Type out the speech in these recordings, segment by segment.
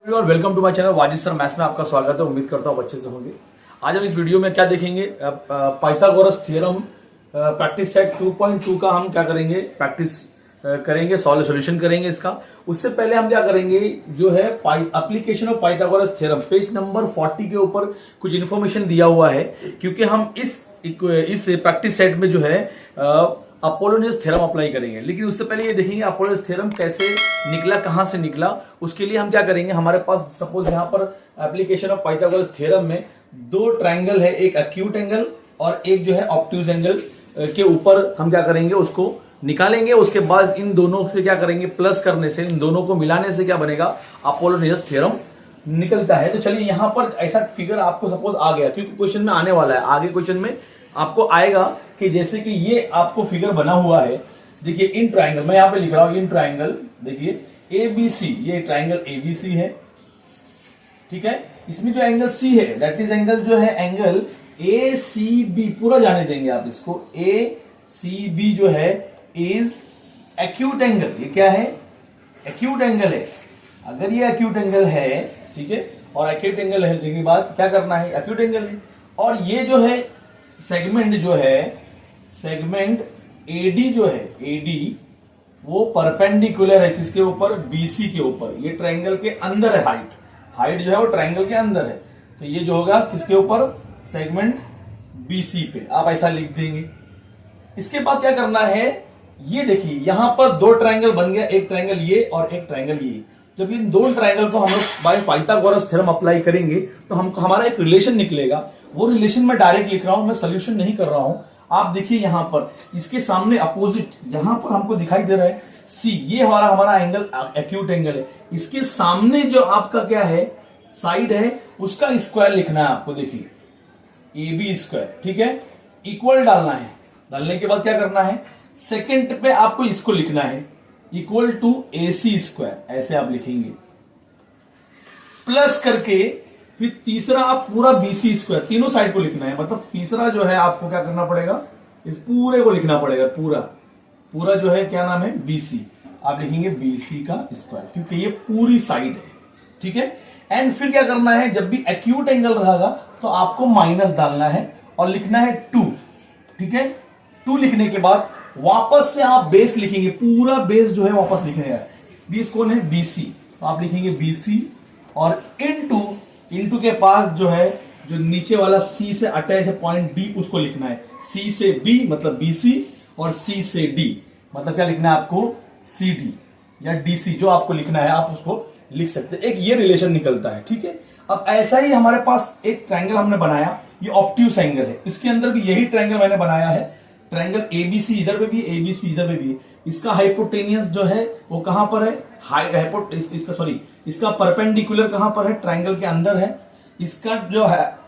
Welcome to my channel Wajid sir maths में आपका स्वागत है। उम्मीद करता हूँ अच्छे से होंगे। आज हम इस वीडियो में क्या देखेंगे, पाइथागोरस थ्योरम प्रैक्टिस सेट 2.2 का हम क्या करेंगे, प्रैक्टिस करेंगे, सॉल्यूशन करेंगे इसका। उससे पहले हम क्या करेंगे, जो है application of Pythagoras theorem page number 40 के ऊपर कुछ इन्फॉर्मेशन दिया हुआ है, क्योंकि हम इस प्रैक्टिस सेट में जो है अपोलोनियस थ्योरम अप्लाई करेंगे। लेकिन उससे पहले ये देखेंगे अपोलोनियस थ्योरम कैसे निकला, कहां से निकला। उसके लिए हम क्या करेंगे, हमारे पास सपोज यहां पर एप्लीकेशन ऑफ पाइथागोरस थ्योरम में दो ट्राइंगल है, एक एक्यूट एंगल और एक जो है ऑब्ट्यूज एंगल के ऊपर हम क्या करेंगे, उसको निकालेंगे। उसके बाद इन दोनों से क्या करेंगे, प्लस करने से, इन दोनों को मिलाने से क्या बनेगा, अपोलोनियस थ्योरम निकलता है। तो चलिए यहां पर ऐसा फिगर आपको सपोज आ गया, क्योंकि क्वेश्चन में आने वाला है, आगे क्वेश्चन में आपको आएगा कि जैसे कि ये आपको फिगर बना हुआ है। देखिए इन ट्राइंगल, मैं यहां पे लिख रहा हूं इन ट्राइंगल, देखिए एबीसी, ये ट्राइंगल एबीसी है, ठीक है। इसमें जो एंगल सी है दैट इज एंगल जो है एंगल ए सी बी, पूरा जाने देंगे आप इसको। ए सी बी जो है इज एक्यूट एंगल। ये क्या है, एक्यूट एंगल है। अगर ये एक्यूट एंगल है, ठीक है, और एक्यूट एंगल है के बाद क्या करना है, एक्यूट एंगल है। और ये जो है सेगमेंट जो है, सेगमेंट एडी जो है, एडी वो परपेंडिकुलर है किसके ऊपर, बीसी के ऊपर। ये ट्रायंगल के अंदर है, हाइट जो है वो ट्रायंगल के अंदर है। तो ये जो होगा किसके ऊपर, सेगमेंट बीसी पे, आप ऐसा लिख देंगे। इसके बाद क्या करना है, ये देखिए यहां पर दो ट्रायंगल बन गया, एक ट्रायंगल ये और एक ट्रायंगल ये। जब इन दो ट्रायंगल को हम लोग बाय पाइथागोरस थ्योरम अप्लाई करेंगे तो हमको हमारा एक रिलेशन निकलेगा। वो रिलेशन मैं डायरेक्ट लिख रहा हूं, मैं सोल्यूशन नहीं कर रहा हूं। आप देखिए यहां पर इसके सामने अपोजिट यहां पर हमको दिखाई दे रहा है सी, ये हमारा एंगल एक्यूट एंगल है। इसके सामने जो आपका क्या है, साइड है, उसका स्क्वायर लिखना है आपको। देखिए ए बी स्क्वायर, ठीक है, इक्वल डालना है। डालने के बाद क्या करना है, सेकेंड पे आपको इसको लिखना है equal to A C square, ऐसे आप लिखेंगे। प्लस करके फिर तीसरा आप पूरा बीसी स्क्वायर, तीनों साइड को लिखना है। मतलब तीसरा जो है आपको क्या करना पड़ेगा, इस पूरे को लिखना पड़ेगा, पूरा जो है क्या नाम है, बीसी। आप लिखेंगे बीसी का स्क्वायर, क्योंकि ये पूरी साइड है, ठीक है। एंड फिर क्या करना है, जब भी एक्यूट एंगल रहेगा तो आपको माइनस डालना है और लिखना है 2, ठीक है। 2 लिखने के बाद वापस से आप बेस लिखेंगे, पूरा बेस जो है वापस लिखने है। बेस कौन है, बीसी, तो आप लिखेंगे बीसी और इनटू के पास जो है, जो नीचे वाला सी से अटैच है पॉइंट बी, उसको लिखना है। सी से बी मतलब बीसी, और सी से डी मतलब क्या लिखना है आपको, सी डी या डीसी, जो आपको लिखना है आप उसको लिख सकते हैं। एक ये रिलेशन निकलता है, ठीक है। अब ऐसा ही हमारे पास एक ट्रायंगल हमने बनाया, ये ऑब्ट्यूज एंगल है। इसके अंदर भी यही ट्रायंगल मैंने बनाया है। ट्रायंगल एबीसी इधर पे भी, एबीसी इधर पे भी। इसका हाइपोटेनियस जो है वो कहां पर है, इसका परपेंडिकुलर कहां पर है, ट्रायंगल के अंदर है। इसका जो है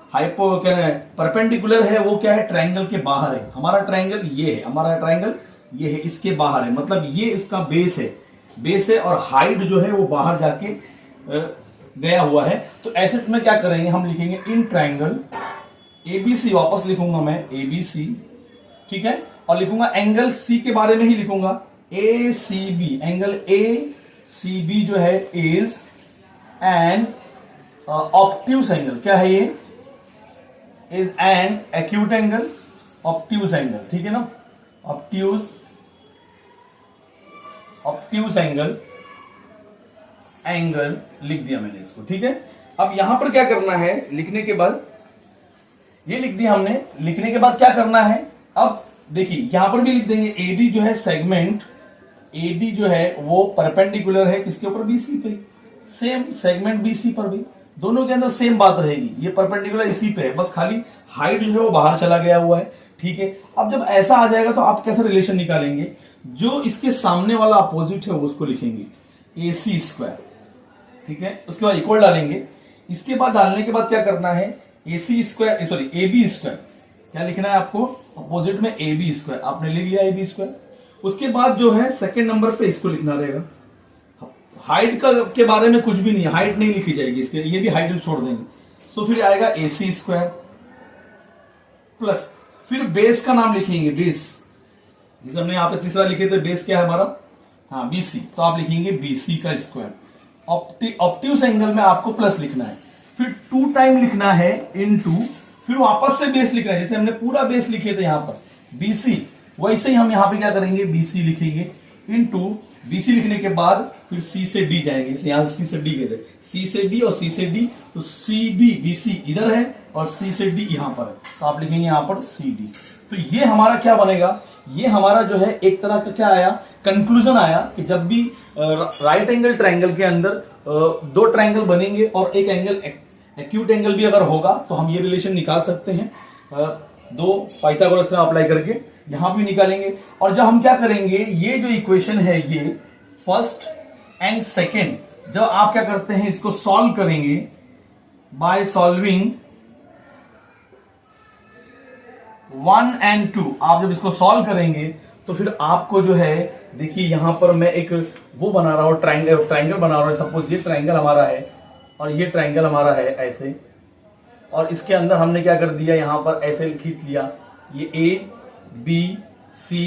परपेंडिकुलर है वो क्या है, ट्रायंगल के बाहर है। हमारा ट्रायंगल ये है, हमारा ट्रायंगल ये है, इसके बाहर है। मतलब ये इसका बेस है और हाइट जो है वो बाहर जाके गया हुआ है। तो ऐसे में क्या करेंगे, हम लिखेंगे इन ट्रायंगल एबीसी, वापस लिखूंगा मैं एबीसी, ठीक है, और लिखूंगा एंगल सी के बारे में ही लिखूंगा, A C B. Angle A C B जो है इज एन ऑब्ट्यूज एंगल। क्या है ये, is an acute angle, obtuse angle, ठीक है ना। ऑब्ट्यूज एंगल लिख दिया मैंने इसको, ठीक है। अब यहां पर क्या करना है, लिखने के बाद ये लिख दिया हमने। लिखने के बाद क्या करना है, अब देखिए यहां पर भी लिख देंगे एडी जो है, सेगमेंट एडी जो है वो परपेंडिकुलर है किसके ऊपर, बीसी पे। सेम सेगमेंट बीसी पर भी, दोनों के अंदर सेम बात रहेगी। ये परपेंडिकुलर इसी पे है, बस खाली हाइट जो है वो बाहर चला गया हुआ है, ठीक है। अब जब ऐसा आ जाएगा तो आप कैसे रिलेशन निकालेंगे, जो इसके सामने वाला अपोजिट है उसको लिखेंगे एसी स्क्वायर, ठीक है। उसके बाद इक्वल डालेंगे। इसके बाद डालने के बाद क्या करना है, AC square, sorry AB square, क्या लिखना है आपको, अपोजिट में ए बी स्क्वायर, आपने लिख लिया ए बी स्क्वायर। उसके बाद जो है सेकंड नंबर पे इसको लिखना रहेगा। हाइट के बारे में कुछ भी नहीं, हाइट नहीं लिखी जाएगी इसके, ये भी हाइट छोड़ देंगे। सो फिर आएगा ए सी स्क्वायर प्लस, फिर बेस का नाम लिखेंगे, बेस, जैसे हमने यहां पे तीसरा लिखे थे, बेस क्या है हमारा, हाँ बीसी, तो आप लिखेंगे बीसी का स्क्वायर। ऑप्टिव्स एंगल में आपको प्लस लिखना है, फिर 2 टाइम लिखना है इनटू, फिर वापस से बेस लिखना है, जैसे हमने पूरा बेस लिखे थे यहां पर BC, वैसे ही हम यहां पे क्या करेंगे BC लिखेंगे इनटू, BC लिखने के बाद फिर C से D जाएंगे, जैसे यहां C से D गए थे, C से D और C से D, तो CD BC इधर है और C से D यहां पर है, तो आप लिखेंगे यहां पर CD। तो ये हमारा क्या बनेगा, ये हमारा जो है एक तरह का क्या आया, कंक्लूजन आया कि जब भी राइट एंगल ट्रायंगल के अंदर 2 ट्रायंगल बनेंगे और एक एंगल एक्यूट एंगल भी अगर होगा तो हम ये रिलेशन निकाल सकते हैं, 2 पाइथागोरस थ्योरम अप्लाई करके यहां भी निकालेंगे। और जब हम क्या करेंगे, ये जो इक्वेशन है ये फर्स्ट एंड सेकेंड, जब आप क्या करते हैं इसको सॉल्व करेंगे बाय सॉल्विंग 1 and 2, आप जब इसको सॉल्व करेंगे तो फिर आपको जो है, देखिए यहां पर मैं एक वो बना रहा हूं, ट्राइंगल बना रहा हूं, सपोज ये ट्राइंगल हमारा है और ये ट्राइंगल हमारा है ऐसे, और इसके अंदर हमने क्या कर दिया, यहां पर ऐसे खींच लिया, ये A B C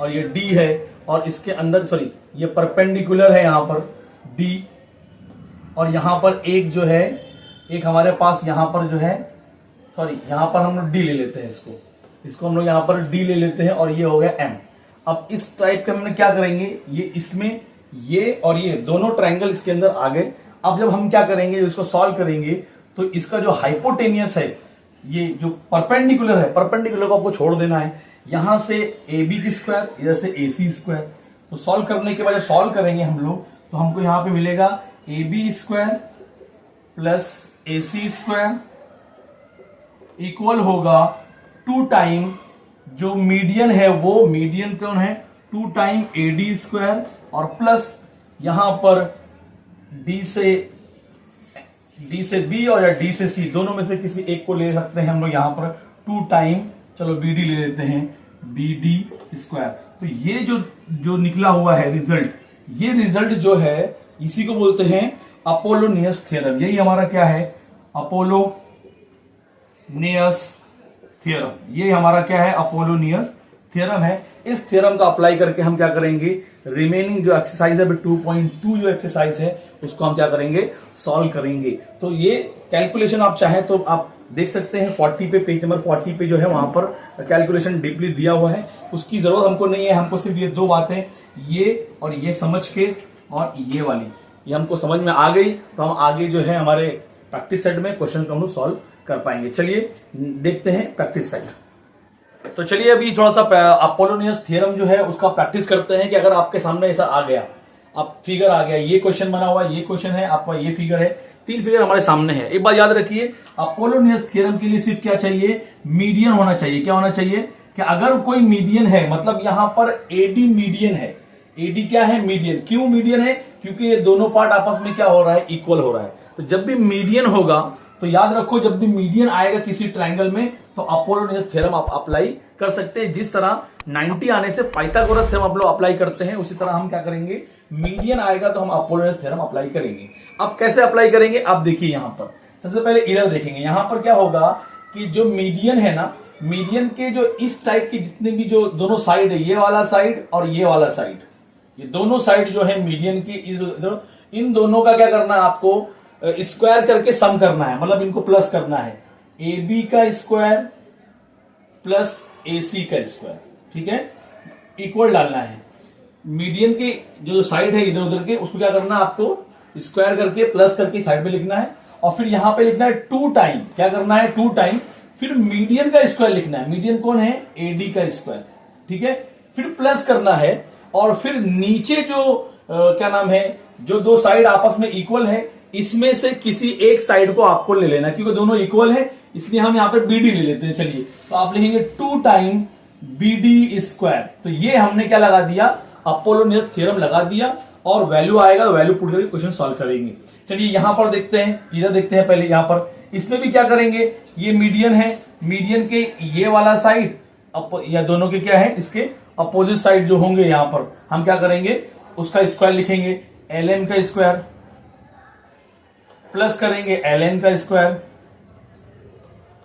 और ये D है, और इसके अंदर सॉरी ये परपेंडिकुलर है यहां पर D, और यहां पर एक जो है, एक हमारे पास यहां पर जो है, सॉरी यहां पर हम लोग D ले लेते हैं, इसको हम लोग यहां पर D ले लेते हैं, और ये हो गया M। अब इस टाइप के हमने क्या करेंगे, ये इसमें ये और ये दोनों ट्रायंगल इसके अंदर आ गए। अब जब हम क्या करेंगे, इसको सॉल्व करेंगे तो इसका जो हाइपोटेनियस है, ये जो परपेंडिकुलर है, परपेंडिकुलर को आपको छोड़ देना है, यहां से AB की स्क्वायर, इधर से AC स्क्वायर। तो सॉल्व करने के बाद जब सॉल्व करेंगे हम लोग तो हमको यहां पे मिलेगा AB square plus AC square equal होगा 2 टाइम, जो मीडियन है वो मीडियन कौन है, 2 टाइम AD स्क्वायर, और प्लस यहां पर D से B और या D से C, दोनों में से किसी एक को ले सकते हैं हम लोग, यहां पर 2 टाइम, चलो BD ले लेते हैं, BD स्क्वायर। तो ये जो निकला हुआ है रिजल्ट, ये रिजल्ट जो है इसी को बोलते हैं अपोलोनियस थ्योरम। यही हमारा क्या है, अपोलोनियस थ्योरम। ये हमारा क्या है, अपोलोनियस थ्योरम है। इस थ्योरम का अप्लाई करके हम क्या करेंगे, रिमेनिंग जो एक्सरसाइज है 2.2 जो एक्सरसाइज है उसको हम क्या करेंगे, सॉल्व करेंगे। तो ये कैलकुलेशन आप चाहे तो आप देख सकते हैं 40 पे, पेज नंबर 40 पे जो है वहां पर कैलकुलेशन डीपली दिया हुआ है, उसकी जरूरत हमको नहीं है। हमको सिर्फ ये 2 बातें, ये और ये समझ के, और ये वाली ये हमको समझ में आ गई तो हम आगे जो है हमारे प्रैक्टिस सेट में क्वेश्चन को हम सॉल्व कर पाएंगे। चलिए देखते हैं प्रैक्टिस सेट। तो चलिए अभी थोड़ा सा अपोलोनियस थ्योरम जो है उसका प्रैक्टिस करते हैं कि अगर आपके सामने ऐसा आ गया, अब फिगर आ गया, ये क्वेश्चन बना हुआ, ये क्वेश्चन है आपका, ये फिगर है, 3 फिगर हमारे सामने है। एक बात याद रखिए, अपोलोनियस थ्योरम के लिए सिर्फ क्या चाहिए, मीडियन होना चाहिए। क्या होना चाहिए कि अगर कोई मीडियन है, मतलब यहां पर AD मीडियन है, AD क्या है, मीडियन। क्यों मीडियन है, क्योंकि ये दोनों पार्ट आपस में क्या हो रहा है, इक्वल हो रहा है। तो जब भी मीडियन होगा तो याद रखो, जब भी मीडियन आएगा किसी ट्रायंगल में तो अपोलोनियस थ्योरम आप अप्लाई कर सकते हैं। जिस तरह 90 आने से पाइथागोरस थ्योरम आप लोग अप्लाई करते हैं, उसी तरह हम क्या करेंगे, मीडियन आएगा तो हम अपोलोनियस थ्योरम अप्लाई करेंगे। अब कैसे अप्लाई करेंगे, आप देखिए यहां पर सबसे पहले इधर देखेंगे, यहां पर क्या होगा कि जो मीडियन है ना, मीडियन के जो इस टाइप की जितने भी जो दोनों साइड है, ये वाला साइड और ये वाला साइड, ये दोनों साइड जो है मीडियन की, इन दोनों का क्या करना है, आपको स्क्वायर करके सम करना है, मतलब इनको प्लस करना है। AB का स्क्वायर प्लस AC का स्क्वायर, ठीक है, इक्वल डालना है। मीडियन के जो साइड है इधर उधर के, उसको क्या करना है, आपको स्क्वायर करके प्लस करके साइड में लिखना है, और फिर यहां पे लिखना है 2 टाइम, क्या करना है, 2 टाइम, फिर मीडियन का स्क्वायर लिखना है। मीडियन कौन है, AD का स्क्वायर, ठीक है, फिर प्लस करना है, और फिर नीचे जो क्या नाम है, जो 2 साइड आपस में इक्वल है, इसमें से किसी एक साइड को आपको ले लेना, क्योंकि दोनों इक्वल है इसलिए हम यहां पे BD ले लेते हैं। चलिए तो आप लिखेंगे 2 टाइम BD स्क्वायर। तो ये हमने क्या लगा दिया, अपोलोनियस थ्योरम लगा दिया, और वैल्यू आएगा, वैल्यू पुट करके क्वेश्चन सॉल्व करेंगे। चलिए यहां पर देखते हैं, इधर देखते हैं पहले, यहां पर इसमें भी क्या करेंगे, ये मीडियन है, मीडियन के ये वाला साइड या दोनों के क्या है, इसके अपोजिट साइड जो होंगे, यहां पर हम क्या करेंगे, उसका स्क्वायर लिखेंगे, LN का स्क्वायर प्लस करेंगे LN का स्क्वायर,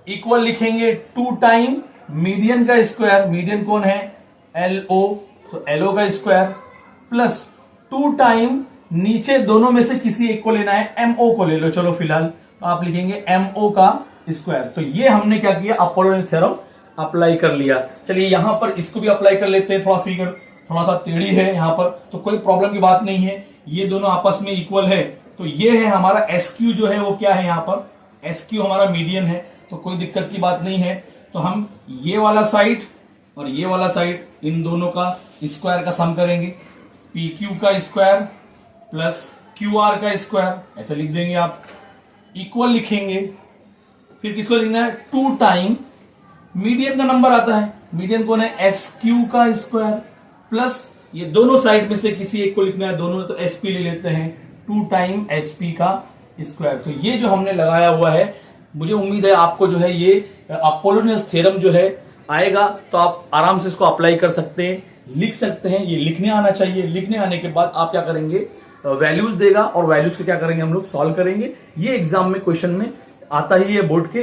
इक्वल लिखेंगे 2 टाइम मीडियन का स्क्वायर, मीडियन कौन है, LO, तो LO का स्क्वायर, प्लस 2 टाइम नीचे दोनों में से किसी एक को लेना है, MO को ले लो चलो फिलहाल, तो आप लिखेंगे MO का स्क्वायर। तो ये हमने क्या किया, अपोलोनियस थ्योरम अप्लाई कर लिया। चलिए यहां पर इसको भी अप्लाई कर लेते हैं। थोड़ा फिगर थोड़ा सा टेढ़ी है यहां पर, तो कोई प्रॉब्लम की बात नहीं है, ये दोनों आपस में इक्वल है। तो ये है हमारा SQ जो है वो क्या है, यहाँ पर SQ हमारा मीडियन है, तो कोई दिक्कत की बात नहीं है। तो हम ये वाला साइड और ये वाला साइड इन दोनों का स्क्वायर का सम करेंगे, PQ का स्क्वायर प्लस QR का स्क्वायर, ऐसे लिख देंगे आप, इक्वल लिखेंगे। फिर किसको लिखना है, 2 टाइम मीडियन का नंबर आता है, मीडियन कौन है, SQ का स्क्वायर प्लस ये दोनों साइड में से किसी एक को लिखना है, दोनों तो SP ले लेते हैं, 2 टाइम SP का स्क्वायर। तो ये जो हमने लगाया हुआ है, मुझे उम्मीद है आपको जो है ये अपोलोनियस थ्योरम जो है आएगा, तो आप आराम से इसको अप्लाई कर सकते हैं, लिख सकते हैं। ये लिखने आना चाहिए। लिखने आने के बाद आप क्या करेंगे, वैल्यूज देगा और वैल्यूज को क्या करेंगे हम लोग सॉल्व करेंगे। ये एग्जाम में क्वेश्चन में आता ही है, बोर्ड के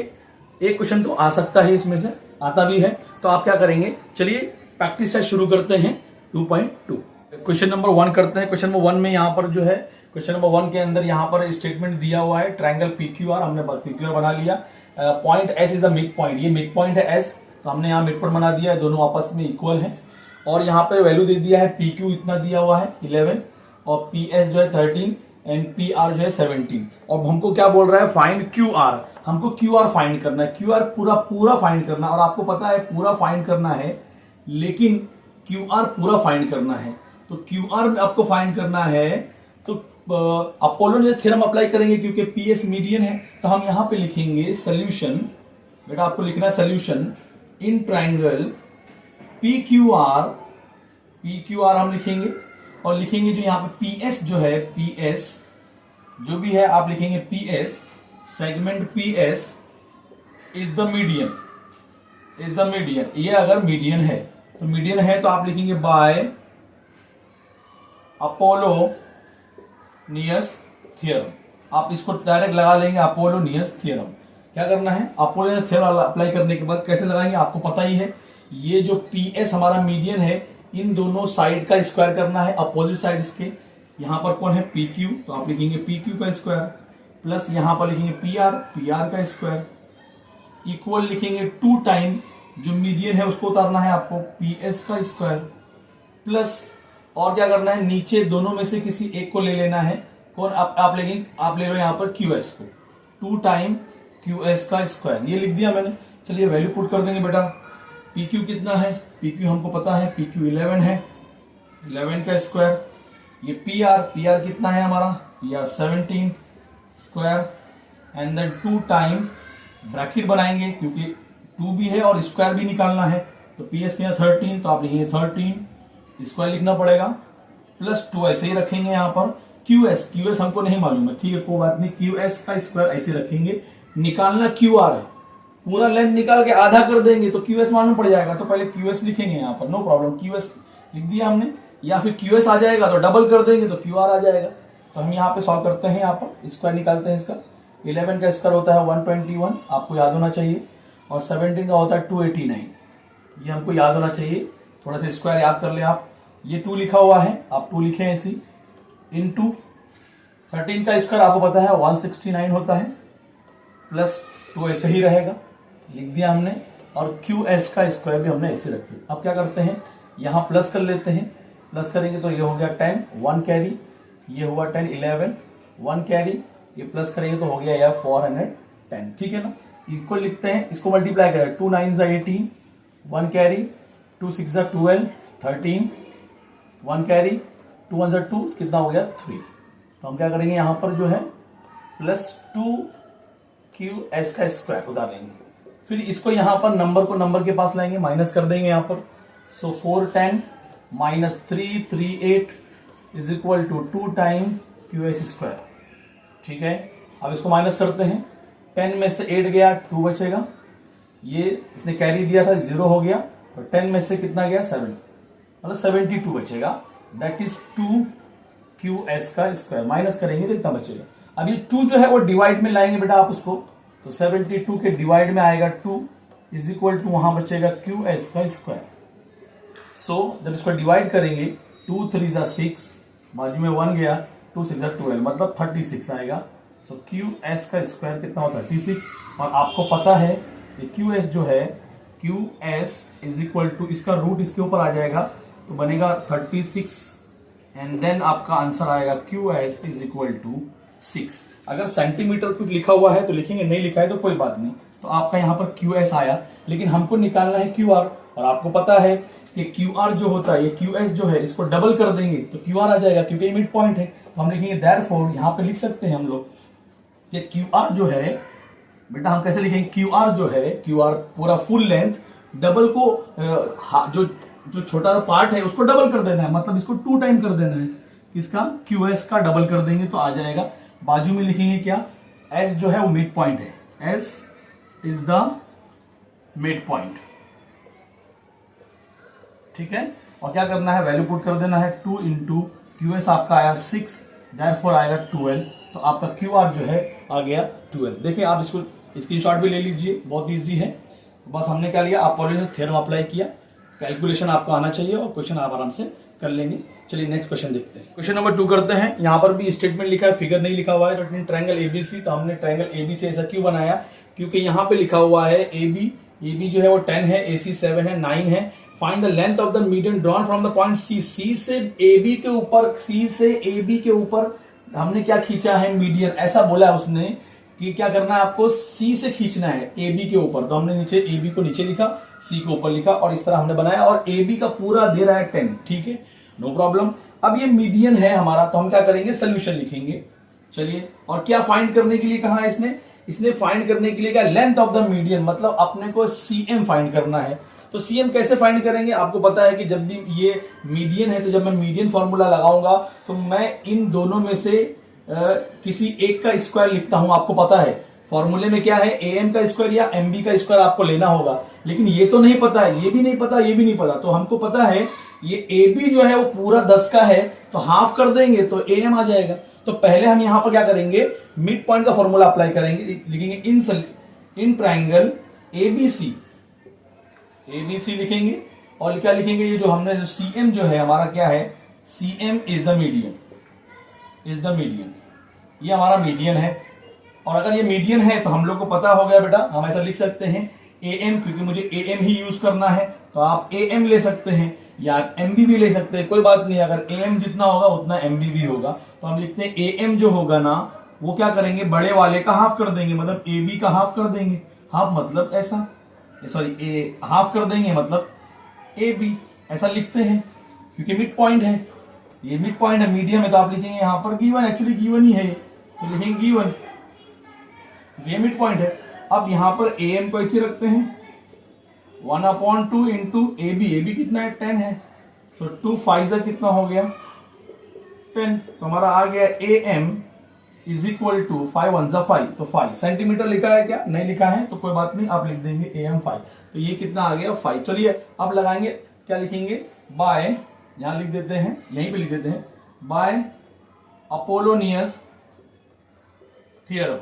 एक क्वेश्चन तो आ सकता है, इसमें से आता भी है। तो आप क्या करेंगे, चलिए प्रैक्टिस से शुरू करते हैं। 2.2 क्वेश्चन नंबर 1 करते हैं। क्वेश्चन नंबर 1 में यहाँ पर जो है, क्वेश्चन नंबर 1 के अंदर यहाँ पर स्टेटमेंट दिया हुआ है, ट्रायंगल PQR, हमने PQR बना लिया। Point S is the mid point, ये मिड पॉइंट है S, तो हमने यहाँ मिड पॉइंट बना दिया है, दोनों आपस में इक्वल है। और यहाँ पे वैल्यू दे दिया है, PQ इतना दिया हुआ है 11 और PS जो है 13 एंड PR जो है 17। और हमको क्या बोल रहा है, फाइंड QR, हमको QR फाइंड करना है, QR पूरा फाइंड करना है। और आपको पता है पूरा फाइंड करना है, लेकिन QR पूरा फाइंड करना है। तो QR में आपको फाइंड करना है, तो अपोलोनियस थ्योरम अप्लाई करेंगे, क्योंकि PS मीडियन है। तो हम यहां पे लिखेंगे सोल्यूशन, बेटा आपको लिखना है सोल्यूशन इन ट्रायंगल PQR हम लिखेंगे, और लिखेंगे जो यहाँ पे PS जो है, PS जो भी है आप लिखेंगे PS, segment PS is the median, is the median. ये अगर मीडियन है तो मीडियन है तो आप लिखेंगे बाय अपोलोनियस थ्योरम। आप इसको डायरेक्ट लगा लेंगे, अपोलोनियस थ्योरम। क्या करना है, अपोलोनियस थ्योरम अप्लाई करने के बाद कैसे लगाएंगे आपको पता ही है। ये जो PS हमारा मीडियन है, इन दोनों साइड का स्क्वायर करना है, अपोजिट साइड्स के। यहां पर कौन है, PQ, तो आप लिखेंगे PQ का स्क्वायर प्लस यहां पर लिखेंगे PR का स्क्वायर, इक्वल लिखेंगे 2 टाइम जो मीडियन है उसको उतारना है आपको, PS का स्क्वायर प्लस, और क्या करना है, नीचे दोनों में से किसी एक को ले लेना है, कौन, आप ले लो यहां पर QS को, 2 टाइम QS का स्क्वायर। ये लिख दिया मैंने। चलिए वैल्यू पुट कर देंगे बेटा। PQ कितना है, PQ हमको पता है, PQ 11 है, 11 का स्क्वायर। ये PR कितना है हमारा, PR 17 square, and then 2 time bracket बनाएंगे, क्योंकि 2 भी है और स्क्वायर भी निकालना है। तो PS कितना 13, तो आप लिखेंगे 13 स्क्वायर लिखना पड़ेगा, प्लस 2 ऐसे ही रखेंगे यहाँ पर। QS हमको नहीं मालूम है, ठीक है कोई बात नहीं, QS का स्क्वायर ऐसे रखेंगे। निकालना QR है, पूरा लेंथ निकाल के आधा कर देंगे तो QS मालूम पड़ जाएगा, तो पहले QS लिखेंगे यहाँ पर, नो प्रॉब्लम, QS लिख दिया हमने। या फिर QS आ जाएगा तो डबल कर देंगे तो QR आ जाएगा। तो हम यहाँ पे सॉल्व करते हैं, यहाँ पर स्क्वायर निकालते हैं इसका। 11 का स्क्वायर होता है 121, आपको याद होना चाहिए, और 17 का होता है 289, ये हमको याद होना चाहिए। थोड़ा सा स्क्वायर याद कर ले आप। ये 2 लिखा हुआ है, आप 2 लिखे ऐसी, इनटू 13 का स्क्वायर आपको पता है 169 होता है, प्लस 2 ऐसे ही रहेगा, लिख दिया हमने। और QS का स्क्वायर भी हमने ऐसे रख दिया। अब क्या करते हैं, यहां प्लस कर लेते हैं, प्लस करेंगे तो ये हो गया 10, 1 कैरी, ये हुआ 10, 11, 1 कैरी, ये प्लस करेंगे तो हो गया यार 410, ठीक है ना। इक्वल लिखते हैं, इसको मल्टीप्लाई करें, 2 9 18, 1 कैरी, 2 6 12, 13, 1 कैरी, 2 1 2, कितना हो गया 3। तो हम क्या करेंगे यहाँ पर जो है प्लस 2QS का स्क्वायर उतार लेंगे, फिर इसको यहाँ पर नंबर को नंबर के पास लाएंगे, माइनस कर देंगे यहाँ पर। So 410 minus 338 is equal to 2 time QS square, ठीक है। अब इसको माइनस करते हैं, 10 में से 8 गया, 2 बचेगा, ये इसने कैरी दिया था 0 हो गया, तो 10 में से कितना गया 7, मतलब 72 बचेगा, दैट इज 2QS का स्क्वायर। माइनस करेंगे तो इतना बचेगा। अब ये 2 जो है वो डिवाइड में लाएंगे बेटा आप उसको, तो 72 के डिवाइड में आएगा 2 इज इक्वल टू वहां बचेगा QS का स्क्वायर। सो जब इसको डिवाइड करेंगे 2 3 6, बाजू में 1 गया, 2 6 12 मतलब 36 आएगा। सो क्यू एस का स्क्वायर कितना होता है 36। और आपको पता है कि क्यू एस जो है Q S is equal to इसका रूट इसके ऊपर आ जाएगा तो बनेगा 36 एंड देन आपका आंसर आएगा Q S is equal to 6। अगर सेंटीमीटर कुछ लिखा हुआ है तो लिखेंगे, नहीं लिखा है तो कोई बात नहीं। तो आपका यहाँ पर क्यू एस आया, लेकिन हमको निकालना है क्यू आर। और आपको पता है कि क्यू आर जो होता है, ये क्यू एस जो है इसको डबल कर देंगे तो क्यू आर आ जाएगा, क्योंकि ये मिड पॉइंट है। तो हम लिखेंगे देयरफॉर, यहाँ पे लिख सकते हैं हम लोग कि क्यू आर जो है, बेटा हम कैसे लिखेंगे, क्यू आर जो है, क्यू आर पूरा फुल लेंथ डबल को जो छोटा सा पार्ट है उसको डबल कर देना है, मतलब इसको 2 टाइम कर देना है। इसका क्यू एस का डबल कर देंगे तो आ जाएगा। बाजू में लिखेंगे क्या, एस जो है वो मिड पॉइंट है, S is the mid point, ठीक है। और क्या करना है, वैल्यू पुट कर देना है 2 इंटू क्यू एस आपका आया 6, देयरफॉर आएगा 12। तो आपका क्यू आर जो है आ गया 12। देखिए आप इसको स्क्रीनशॉट भी ले लीजिए, बहुत इजी है। बस हमने क्या लिया, आप पॉलीनोमियल थ्योरम अप्लाई किया, कैलकुलेशन आपको आना चाहिए और क्वेश्चन आप आराम से कर लेंगे। चलिए नेक्स्ट क्वेश्चन देखते हैं। क्वेश्चन नंबर 2 करते हैं। यहाँ पर भी स्टेटमेंट लिखा है, फिगर नहीं लिखा हुआ है। ट्रायंगल एबीसी, तो हमने ट्रायंगल एबीसी ऐसा क्यों बनाया, क्योंकि यहाँ पे लिखा हुआ है एबी जो है वो 10 है, एसी 7 है, 9 है। Find the length of the median drawn from the point C. C से एबी के ऊपर हमने क्या खींचा है, मीडियन। ऐसा बोला है उसने कि क्या करना है, आपको सी से खींचना है एबी के ऊपर। तो हमने नीचे एबी को नीचे लिखा, सी को ऊपर लिखा और इस तरह हमने बनाया। और एबी का पूरा दे रहा है 10, ठीक है, नो प्रॉब्लम। अब ये मीडियन है हमारा, तो हम क्या करेंगे, सोल्यूशन लिखेंगे। चलिए, और क्या फाइंड करने के लिए कहा है इसने फाइंड करने के लिए क्या, लेंथ ऑफ द मीडियन, मतलब अपने को सीएम फाइंड करना है। तो सीएम कैसे फाइंड करेंगे, आपको पता है कि जब भी ये मीडियन है तो जब मैं मीडियन फॉर्मूला लगाऊंगा तो मैं इन दोनों में से किसी एक का स्क्वायर लिखता हूं। आपको पता है फॉर्मूले में क्या है, एएम का स्क्वायर या एमबी का स्क्वायर आपको लेना होगा, लेकिन ये तो नहीं पता है, ये भी नहीं पता, ये भी नहीं पता। तो हमको पता है ये एबी जो है वो पूरा 10 का है, तो हाफ कर देंगे तो एएम आ जाएगा। तो पहले हम यहां पर क्या करेंगे, मिड पॉइंट का फॉर्मूला अप्लाई करेंगे, लिखेंगे इन ट्राइंगल एबीसी लिखेंगे। और क्या लिखेंगे, ये जो हमने जो सीएम जो है हमारा क्या है, सीएम इज द मीडियन, ये हमारा मीडियन है। और अगर ये मीडियन है तो हम लोग को पता हो गया बेटा, हम ऐसा लिख सकते हैं एएम, क्योंकि मुझे एएम ही यूज करना है। तो आप एएम ले सकते हैं या एमबी भी ले सकते हैं, कोई बात नहीं। अगर एएम जितना होगा उतना एमबी भी होगा। तो हम लिखते हैं एएम जो होगा ना, वो क्या करेंगे, बड़े वाले का हाफ कर देंगे, मतलब एबी का हाफ कर देंगे। हाफ मतलब ऐसा, सॉरी हाफ कर देंगे मतलब एबी, ऐसा लिखते हैं क्योंकि मिड पॉइंट है, ये मिड पॉइंट है, मीडियम है। तो आप लिखेंगे यहाँ पर गिवन, एक्चुअली गिवन ही है, तो लिखेंगे गिवन, ये मिड पॉइंट है। अब यहां पर एएम को ऐसे रखते हैं 1/2 इंटू एबी कितना है, 10 है। सो 2 5 कितना हो गया 10। तो हमारा आ गया एएम इज इक्वल टू 5 1 5, तो 5 सेंटीमीटर लिखा है क्या, नहीं लिखा है तो कोई बात नहीं, आप लिख देंगे एएम 5। तो ये कितना आ गया 5। चलिए अब लगाएंगे, क्या लिखेंगे, बाय, यहां लिख देते हैं, यहीं पे लिख देते हैं, बाय अपोलोनियस थ्योरम,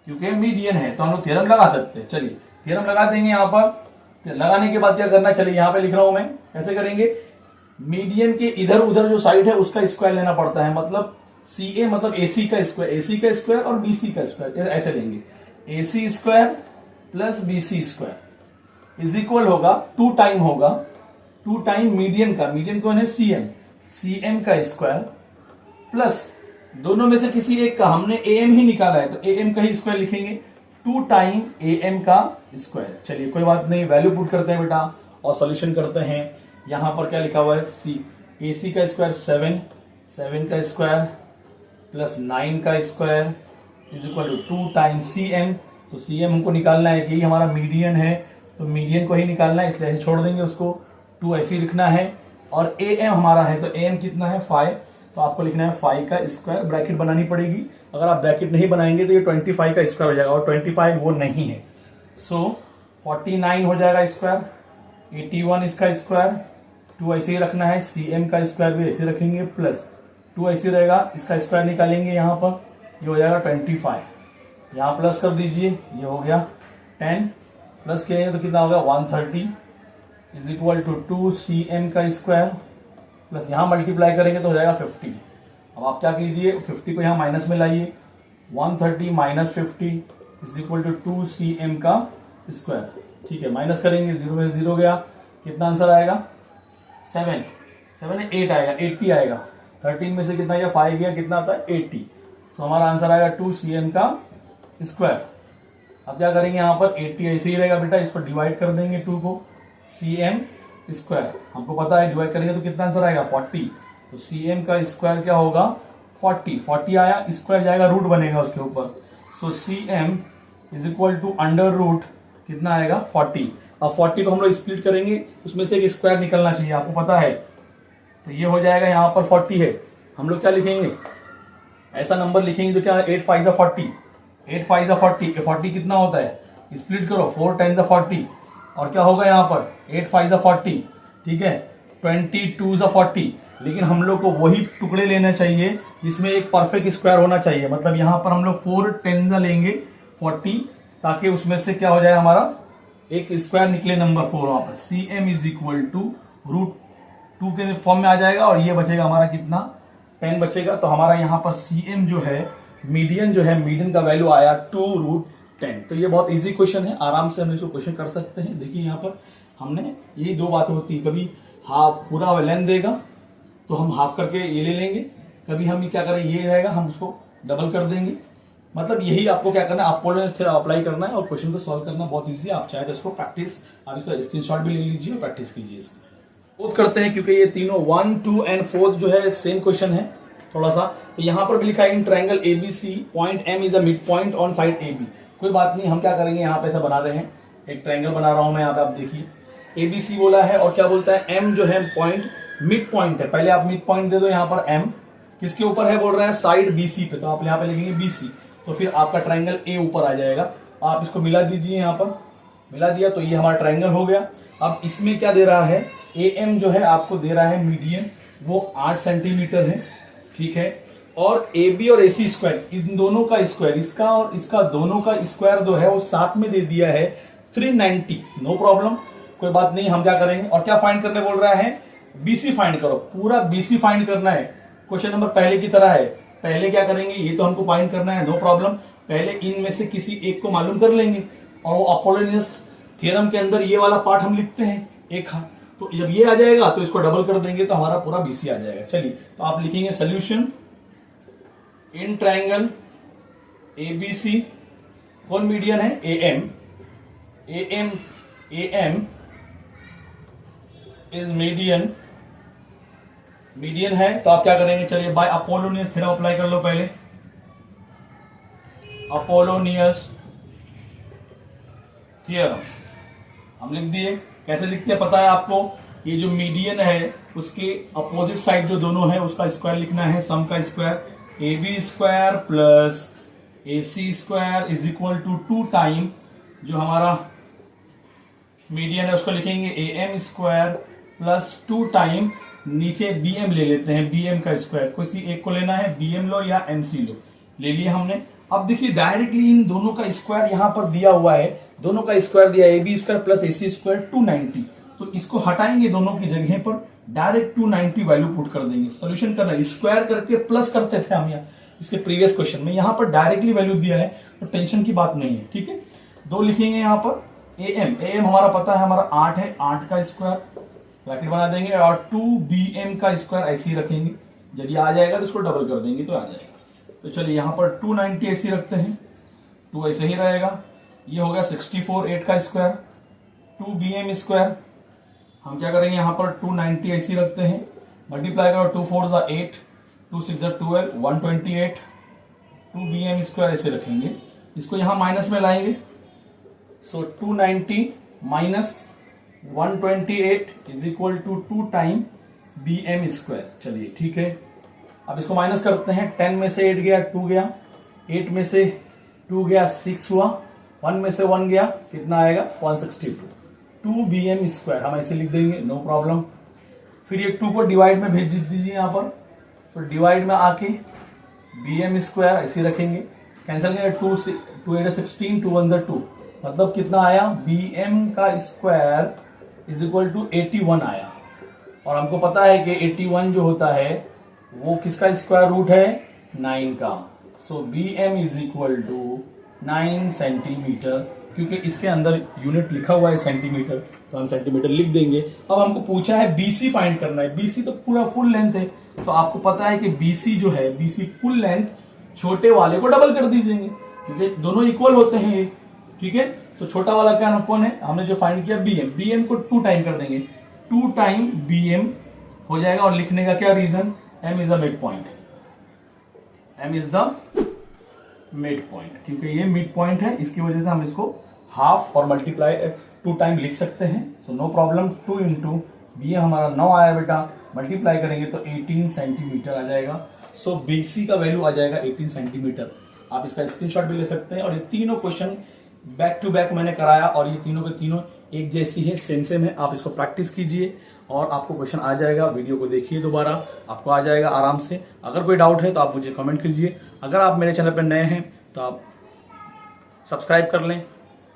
क्योंकि मीडियन है तो हम लोग थ्योरम लगा सकते हैं। चलिए थ्योरम लगा देंगे यहां पर। लगाने के बाद क्या करना है, चलिए यहां पे लिख रहा हूं मैं, कैसे करेंगे, मीडियन के इधर उधर जो साइड है उसका स्क्वायर लेना पड़ता है, मतलब सी ए मतलब एसी का स्क्वायर और बीसी का स्क्वायर, ऐसे लेंगे। AC square plus BC square is equal होगा 2 टाइम मीडियन का, मीडियन कौन है, सीएम का स्क्वायर प्लस दोनों में से किसी एक का, हमने एएम ही निकाला है तो एएम का ही स्क्वायर लिखेंगे, 2 टाइम एएम का स्क्वायर। चलिए कोई बात नहीं, वैल्यू पुट करते हैं बेटा और सॉल्यूशन करते हैं। यहां पर क्या लिखा हुआ है, एसी का स्क्वायर 7 का स्क्वायर प्लस 9 का square is equal to 2 time CM. तो सीएम हमको निकालना है कि हमारा मीडियन है, तो मीडियन को ही निकालना है, इसलिए ऐसे छोड़ देंगे उसको, 2 ऐसे ही लिखना है। और एएम हमारा है, तो एएम कितना है 5, तो आपको लिखना है 5 का स्क्वायर, ब्रैकेट बनानी पड़ेगी। अगर आप ब्रैकेट नहीं बनाएंगे तो ये 25 का स्क्वायर हो जाएगा, और 25 वो नहीं है। सो 49 हो जाएगा स्क्वायर, 81 इसका स्क्वायर, 2 ऐसे ही रखना है, सीएम का स्क्वायर भी ऐसे रखेंगे, प्लस 2 ऐसे रहेगा, इसका स्क्वायर निकालेंगे यहाँ पर, ये हो जाएगा 25, यहाँ प्लस कर दीजिए, ये हो गया 10, प्लस करेंगे तो कितना होगा 130 इज इक्वल टू 2 सीएम का स्क्वायर प्लस यहां मल्टीप्लाई करेंगे तो हो जाएगा 50। अब आप क्या कीजिए, 50 को यहाँ माइनस में लाइए, 130 minus 50 is equal to 2cm का स्क्वायर। ठीक है, माइनस करेंगे, 0 में 0 गया, कितना आंसर आएगा, 7 8 आएगा, 80 आएगा। 13 में से कितना गया, 5 गया, कितना आता है 80। तो हमारा आंसर आएगा 2cm का स्क्वायर। अब क्या करेंगे, यहाँ पर 80 ऐसे ही रहेगा बेटा, इस पर डिवाइड कर देंगे 2 को, cm स्क्वायर। हमको पता है डिवाइड करेंगे तो कितना आंसर आएगा 40। तो cm का स्क्वायर क्या होगा 40 आया, स्क्वायर जाएगा रूट बनेगा उसके ऊपर। So cm is equal to under root कितना आएगा 40। अब 40 को हम लोग स्प्लिट करेंगे, उसमें से एक स्क्वायर निकलना चाहिए, आपको पता है। तो ये हो जाएगा, यहाँ पर 40 है, हम लोग क्या लिखेंगे, ऐसा नंबर लिखेंगे तो क्या है, 8 5 40, 8 5 40, 40 कितना होता है, स्प्लिट करो, 4 10 40, और क्या होगा यहाँ पर 8 5 40, ठीक है, 22 40। लेकिन हम लोग को वही टुकड़े लेना चाहिए जिसमें एक परफेक्ट स्क्वायर होना चाहिए। मतलब यहाँ पर हम लोग 4 10 लेंगे 40, ताकि उसमें से क्या हो जाए, हमारा एक स्क्वायर निकले नंबर 4 वहां पर। cm is equal to root 2 के फॉर्म में आ जाएगा, और ये बचेगा हमारा कितना 10 बचेगा। तो हमारा यहाँ पर cm जो है, मीडियन का वैल्यू आया 2√10। तो ये बहुत इजी क्वेश्चन है, आराम से हम इसको क्वेश्चन कर सकते हैं। देखिए यहाँ पर हमने यही दो बातें होती है, कभी हाफ पूरा लेंथ देगा तो हम हाफ करके ये ले लेंगे, कभी हम क्या करें, ये रहेगा हम उसको डबल कर देंगे। मतलब यही आपको क्या करना है, अपोलोनियस थ्योरम अप्लाई करना है और क्वेश्चन को सॉल्व करना बहुत इजी है। आप चाहे तो इसको प्रैक्टिस, आप इसका स्क्रीनशॉट भी ले लीजिए और प्रैक्टिस कीजिए इसका। बोथ करते हैं क्योंकि ये तीनों 1 2 एंड 4 जो है सेम क्वेश्चन है थोड़ा सा। तो यहाँ पर भी लिखा है in triangle ABC point M is a mid point on side AB. कोई बात नहीं, हम क्या करेंगे, यहाँ पे ऐसा बना रहे हैं, एक ट्रायंगल बना रहा हूं मैं यहाँ पे, आप देखिए एबीसी बोला है और क्या बोलता है, एम जो है पॉइंट मिड पॉइंट है। पहले आप मिड पॉइंट दे दो, यहाँ पर एम किसके ऊपर है बोल रहे हैं, साइड बीसी पे। तो आप यहाँ पे लिखेंगे बीसी, तो फिर आपका ट्रायंगल ए ऊपर आ जाएगा। आप इसको मिला दीजिए, यहाँ पर मिला दिया तो ये हमारा ट्रायंगल हो गया। अब इसमें क्या दे रहा है, ए एम जो है आपको दे रहा है मीडियन, वो 8 सेंटीमीटर है, ठीक है। और ए बी और ए सी स्क्वायर, इन दोनों का स्क्वायर, इसका और इसका दोनों का स्क्वायर जो है वो साथ में दे दिया है 390। नो प्रॉब्लम, कोई बात नहीं। हम क्या करेंगे, और क्या फाइंड करने बोल रहा है, बीसी फाइंड करो, पूरा बीसी फाइंड करना है। क्वेश्चन नंबर पहले की तरह है, पहले क्या करेंगे, ये तो हमको फाइंड करना है, नो प्रॉब्लम। पहले इनमें से किसी एक को मालूम कर लेंगे, और वो अपोलोनियस थ्योरम के अंदर ये वाला पार्ट हम लिखते हैं एक। तो जब ये आ जाएगा तो इसको डबल कर देंगे तो हमारा पूरा बीसी आ जाएगा। चलिए, तो आप लिखेंगे सोल्यूशन इन ट्रायंगल एबीसी, कौन मीडियन है, A M, A M is median है। तो आप क्या करेंगे, चलिए बाय अपोलोनियस थ्योरम अप्लाई कर लो। पहले अपोलोनियस थ्योरम हम लिख दिए। कैसे लिखते हैं पता है आपको, ये जो मीडियन है उसके अपोजिट साइड जो दोनों है उसका स्क्वायर लिखना है, सम का square, A B square plus A C square is equal to 2 time जो हमारा मीडियन है उसको लिखेंगे A M square plus 2 time नीचे बी एम ले लेते हैं, बी एम का स्क्वायर, किसी एक को लेना है, बी एम लो या एम सी लो, ले लिया हमने। अब देखिए डायरेक्टली इन दोनों का स्क्वायर यहां पर दिया हुआ है, दोनों का स्क्वायर दिया है, A B square plus A C square 290। तो इसको हटाएंगे दोनों की जगह पर, डायरेक्ट 290 वैल्यू पुट कर देंगे। सोल्यूशन करना, स्क्वायर करके प्लस करते थे हम यहाँ इसके प्रीवियस क्वेश्चन में, यहाँ पर डायरेक्टली वैल्यू दिया है तो टेंशन की बात नहीं है, ठीक है। 2 लिखेंगे यहाँ पर, ए एम हमारा पता है, हमारा 8 है, 8 का स्क्वायर ब्रैकेट बना देंगे, और 2bm का स्क्वायर ऐसे ही रखेंगे। जब ये आ जाएगा तो इसको डबल कर देंगे तो आ जाएगा। तो चलिए यहाँ पर 290 ऐसे ही रखते हैं, 2 ऐसे ही रहेगा। ये हो गया 64, 8 का स्क्वायर, 2bm स्क्वायर। हम क्या करेंगे, यहाँ पर 290 ऐसे ही रखते हैं, मल्टीप्लाई करो, 2 4 8, 2 6 12, 128, 2bm स्क्वायर ऐसे रखेंगे। इसको यहाँ माइनस में लाएंगे, so 290 minus 128 is equal to 2 time bm square. चलिए ठीक है, अब इसको माइनस करते हैं। 10 में से 8 गया, 2 गया, 8 में से 2 गया, 6 हुआ, 1 में से 1 गया, कितना आएगा 162, 2bm स्क्वायर हम ऐसे लिख देंगे, नो प्रॉब्लम। फिर ये 2 को डिवाइड में भेज दीजिए यहाँ पर, तो डिवाइड में आके bm स्क्वायर ऐसे रखेंगे, कैंसिल करेंगे, 2 8 16, 2 1 2, मतलब कितना आया, bm का स्क्वायर इज इक्वल टू 81 आया। और हमको पता है कि 81 जो होता है वो किसका स्क्वायर रूट है? 9 का। So BM is equal to 9 centimetre, क्योंकि इसके अंदर यूनिट लिखा हुआ है सेंटीमीटर, तो हम सेंटीमीटर लिख देंगे। अब हमको पूछा है BC फाइंड करना है। BC तो पूरा फुल लेंथ है, तो आपको पता है कि BC जो है, BC फुल लेंथ छोटे वाले को डबल कर दीजिएंगे, क्योंकि दोनों इक्वल होते हैं ये, ठीक है। तो छोटा वाला क्या कौन है? हमने जो फाइंड किया BM, BM को 2 टाइम कर देंगे, 2 टाइम BM हो जाएगा। और लिखने का क्या reason? M is the mid point, M is the mid point, क्योंकि ये मिड पॉइंट है, इसकी वजह से हम इसको हाफ और मल्टीप्लाई 2 टाइम लिख सकते हैं। So no problem. 2 into BM हमारा 9 आया बेटा, मल्टीप्लाई करेंगे तो 18 सेंटीमीटर आ जाएगा। सो BC का वैल्यू आ जाएगा 18 सेंटीमीटर। आप इसका स्क्रीनशॉट भी ले सकते हैं। और ये तीनों क्वेश्चन बैक टू बैक मैंने कराया, और ये तीनों के तीनों एक जैसी है, सेम सेम है। आप इसको प्रैक्टिस कीजिए और आपको क्वेश्चन आ जाएगा। वीडियो को देखिए दोबारा, आपको आ जाएगा आराम से। अगर कोई डाउट है तो आप मुझे कमेंट कीजिए। अगर आप मेरे चैनल पर नए हैं तो आप सब्सक्राइब कर लें,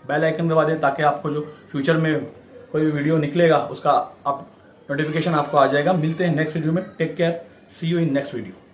बेल आइकन दबा दें, ताकि आपको जो फ्यूचर में कोई भी वीडियो निकलेगा उसका आप नोटिफिकेशन आपको आ जाएगा। मिलते हैं नेक्स्ट वीडियो में। Take care, see you in next video.